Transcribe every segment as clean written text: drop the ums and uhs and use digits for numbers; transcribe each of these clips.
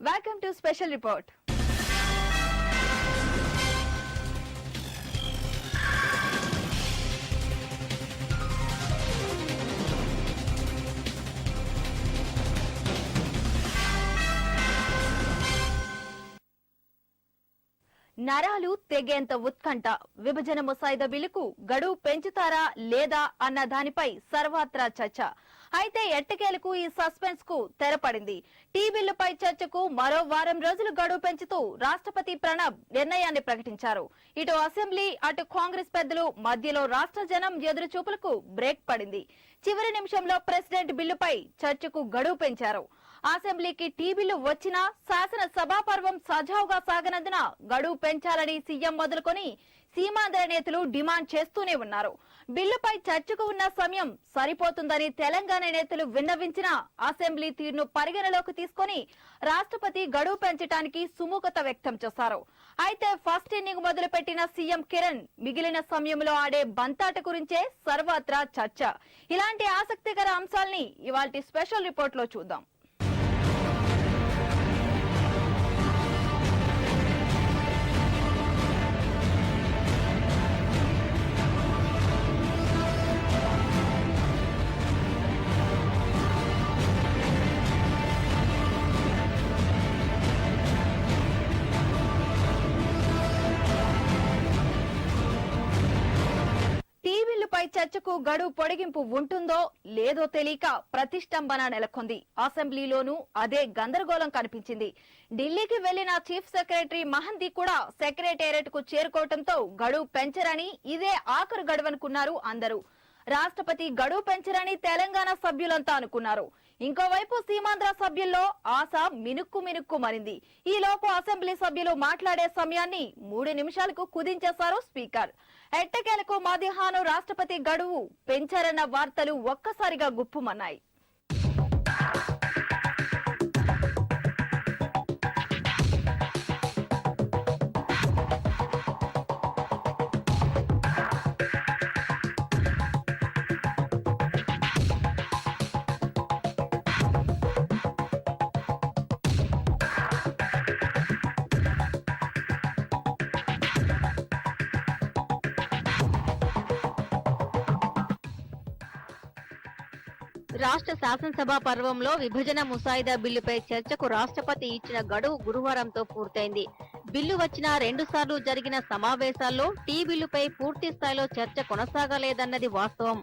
Welcome to Special Report. నరాలు తెగేంత ఉత్కంఠ విభజన ముసాయిదా బిల్లుకు గడువు పెంచుతారా లేదా అన్న దానిపై సర్వత్రా చర్చ. అయితే ఎట్టకేలకు ఈ సస్పెన్స్ కు తెరపడింది. టీ బిల్లుపై చర్చకు మరో వారం రోజులు గడువు పెంచుతూ రాష్ట్రపతి ప్రణబ్ నిర్ణయాన్ని ప్రకటించారు. ఇటు అసెంబ్లీ అటు కాంగ్రెస్ పెద్దలు మధ్యలో రాష్ట్ర జనం ఎదురు చూపులకు బ్రేక్ పడింది. చివరి నిమిషంలో ప్రెసిడెంట్ బిల్లుపై చర్చకు గడువు పెంచారు. అసెంబ్లీకి టీ బిల్లు వచ్చినా శాసన సభా పర్వం సజావుగా సాగనందున గడువు పెంచాలని సీఎం మొదలుకొని సీమాంధ్ర నేతలు డిమాండ్ చేస్తూనే ఉన్నారు. బిల్లుపై చర్చకు ఉన్న సమయం సరిపోతుందని తెలంగాణ నేతలు విన్నవించినా అసెంబ్లీ తీరును పరిగణలోకి తీసుకుని రాష్ట్రపతి గడువు పెంచడానికి సుముఖత వ్యక్తం చేశారు. అయితే ఫస్ట్ ఇన్నింగ్ మొదలుపెట్టిన సీఎం కిరణ్ మిగిలిన సమయంలో ఆడే బంతాట గురించే సర్వత్రా చర్చ. ఇలాంటి ఆసక్తికర అంశాల్ని ఇవాల్టి స్పెషల్ రిపోర్ట్ లో చూద్దాం. చర్చకు గడువు పొడిగింపు ఉంటుందో లేదో తెలియక ప్రతిష్టంభన నెలకొంది. అసెంబ్లీలోనూ అదే గందరగోళం కనిపించింది. ఢిల్లీకి వెళ్లిన చీఫ్ సెక్రటరీ మహంతి కూడా సెక్రటేరియట్ కు చేరుకోవడంతో గడువు పెంచరని ఇదే ఆఖరు గడువనుకున్నారు అందరూ. రాష్ట్రపతి గడువు పెంచరని తెలంగాణ సభ్యులంతా అనుకున్నారు. ఇంకోవైపు సీమాంధ్ర సభ్యుల్లో ఆశ మినుక్కు మరింది. ఈలోపు అసెంబ్లీ సభ్యులు మాట్లాడే సమయాన్ని 3 నిమిషాలకు కుదించేశారు స్పీకర్. ఎట్టకేలకు మధ్యాహ్నం రాష్ట్రపతి గడువు పెంచారన్న వార్తలు ఒక్కసారిగా గుప్పుమన్నాయి. రాష్ట్ర శాసనసభ పర్వంలో విభజన ముసాయిదా బిల్లుపై చర్చకు రాష్ట్రపతి ఇచ్చిన గడువు గురువారంతో పూర్తయింది. బిల్లు వచ్చిన 2 సార్లు జరిగిన సమావేశాల్లో టీ బిల్లుపై పూర్తి స్థాయిలో చర్చ కొనసాగలేదన్నది వాస్తవం.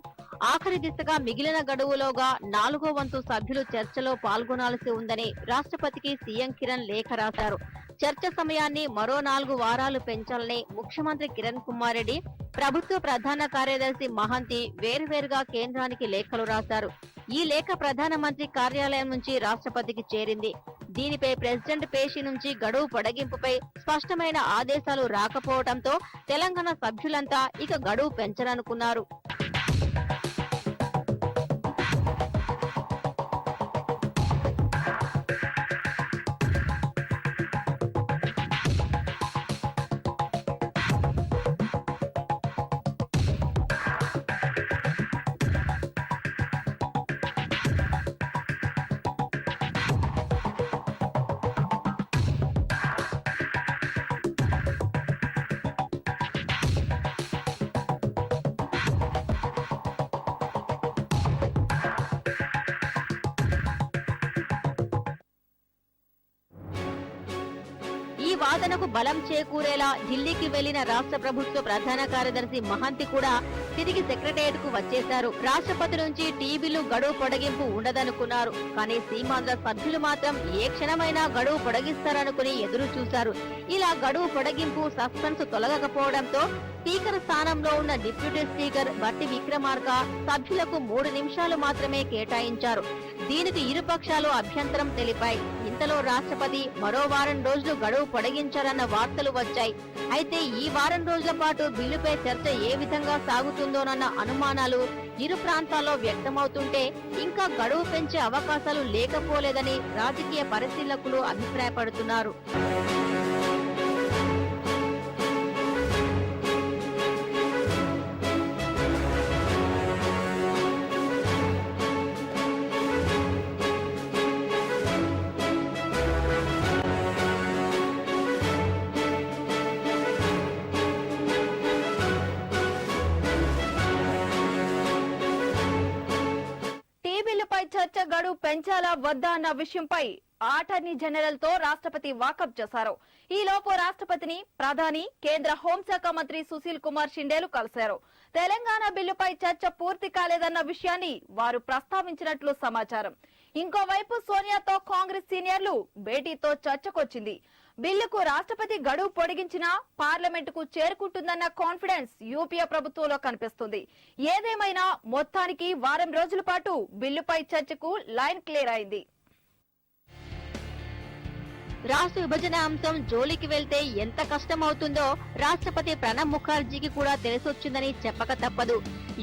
ఆఖరి దిశగా మిగిలిన గడువులోగా 4వ వంతు సభ్యులు చర్చలో పాల్గొనాల్సి ఉందని రాష్ట్రపతికి సీఎం కిరణ్ లేఖ రాశారు. చర్చ సమయాన్ని మరో 4 వారాలు పెంచాలని ముఖ్యమంత్రి కిరణ్ కుమార్ రెడ్డి, ప్రభుత్వ ప్రధాన కార్యదర్శి మహంతి వేర్వేరుగా కేంద్రానికి లేఖలు రాశారు. ఈ లేఖ ప్రధానమంత్రి కార్యాలయం నుంచి రాష్ట్రపతికి చేరింది. దీనిపై ప్రెసిడెంట్ పేషి నుంచి గడువు పొడిగింపుపై స్పష్టమైన ఆదేశాలు రాకపోవడంతో తెలంగాణ సభ్యులంతా ఇక గడువు పెంచరనుకున్నారు. ఈ వాదనకు బలం చేకూరేలా ఢిల్లీకి వెళ్లిన రాష్ట్ర ప్రభుత్వ ప్రధాన కార్యదర్శి మహంతి కూడా తిరిగి సెక్రటేరియట్ కు వచ్చేశారు. రాష్ట్రపతి నుంచి టీ బిల్లు గడువు పొడిగింపు ఉండదనుకున్నారు. కానీ సీమాంధ్ర సభ్యులు మాత్రం ఏ క్షణమైనా గడువు పొడిగిస్తారనుకుని ఎదురు చూశారు. ఇలా గడువు పొడిగింపు సస్పెన్స్ తొలగకపోవడంతో స్పీకర్ స్థానంలో ఉన్న డిప్యూటీ స్పీకర్ బట్టి విక్రమార్క సభ్యులకు 3 నిమిషాలు మాత్రమే కేటాయించారు. దీనికి ఇరుపక్షాలు అభ్యంతరం తెలిపాయి. ఇంతలో రాష్ట్రపతి మరో వారం రోజులు గడువు పొడిగించారన్న వార్తలు వచ్చాయి. అయితే ఈ వారం రోజుల పాటు బిల్లుపై చర్చ ఏ విధంగా సాగుతుందోనన్న అనుమానాలు ఇరు ప్రాంతాల్లో వ్యక్తమవుతుంటే ఇంకా గడువు పెంచే అవకాశాలు లేకపోలేదని రాజకీయ పరిశీలకులు అభిప్రాయపడుతున్నారు. గడువు పెంచాలా వద్దా అన్న విషయంపై అటార్నీ జనరల్ తో రాష్ట్రపతి వాకప్ చేశారు. ఈ లోపు రాష్ట్రపతిని ప్రధాని, కేంద్ర హోంశాఖ మంత్రి సుశీల్ కుమార్ షిండేలు కలిశారు. తెలంగాణ బిల్లుపై చర్చ పూర్తి కాలేదన్న విషయాన్ని వారు ప్రస్తావించినట్లు సమాచారం. ఇంకోవైపు సోనియాతో కాంగ్రెస్ సీనియర్లు భేటీతో చర్చకొచ్చింది. బిల్లుకు రాష్ట్రపతి గడువు పొడిగించినా పార్లమెంటుకు చేరుకుంటుందన్న కాన్ఫిడెన్స్ యూపీఏ ప్రభుత్వంలో కనిపిస్తుంది. ఏదేమైనా మొత్తానికి వారం రోజుల పాటు బిల్లుపై చర్చకు లైన్ క్లియర్ అయింది. రాష్ట్ర విభజన అంశం జోలికి వెళ్తే ఎంత కష్టమవుతుందో రాష్ట్రపతి ప్రణబ్ ముఖర్జీకి కూడా తెలిసొచ్చిందని చెప్పక తప్పదు.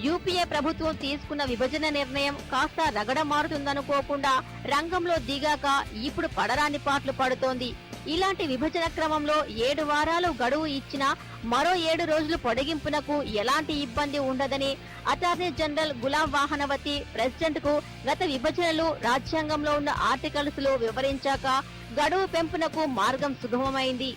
యూపీఏ ప్రభుత్వం తీసుకున్న విభజన నిర్ణయం కాస్త రగడ మారుతుందనుకోకుండా రంగంలో దిగాక ఇప్పుడు పడరాని పాటలు పడుతోంది. ఇలాంటి విభజన క్రమంలో 7 వారాలు గడువు ఇచ్చినా మరో 7 రోజులు పొడిగింపునకు ఎలాంటి ఇబ్బంది ఉండదని అటార్నీ జనరల్ గులాం వాహనవతి ప్రెసిడెంట్ కు గత విభజనలు, రాజ్యాంగంలో ఉన్న ఆర్టికల్స్ లో వివరించాక గడువు పెంపునకు మార్గం సుగమమైంది.